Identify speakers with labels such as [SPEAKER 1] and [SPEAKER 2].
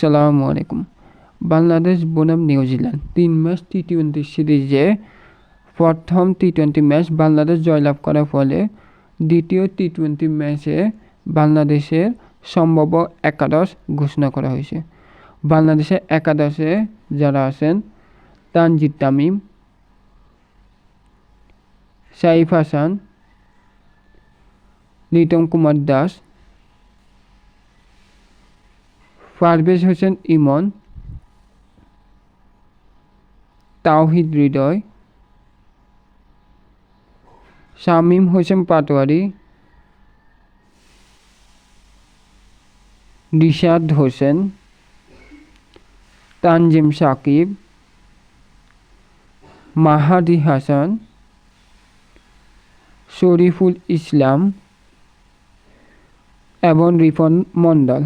[SPEAKER 1] আসসালামু আলাইকুম। বাংলাদেশ বনাম নিউজিল্যান্ড 3 ম্যাচ টি-20 সিরিজে প্রথম টি-20 ম্যাচ বাংলাদেশ জয়লাভ করার ফলে দ্বিতীয় টি-20 ম্যাচে বাংলাদেশের সম্ভাব্য একাদশ ঘোষণা করা হয়েছে। বাংলাদেশের একাদশে যারা আছেন তানজিদ তামিম, সাইফ হাসান, লিটন কুমার দাস, পারভেজ হোসেন ইমন, তাওহিদ হৃদয়, শামীম হোসেন পাটোয়ারি, রিশাদ হোসেন, তানজিম সাকিব, মাহাদি হাসান, শরীফুল ইসলাম এবং রিপন মণ্ডল।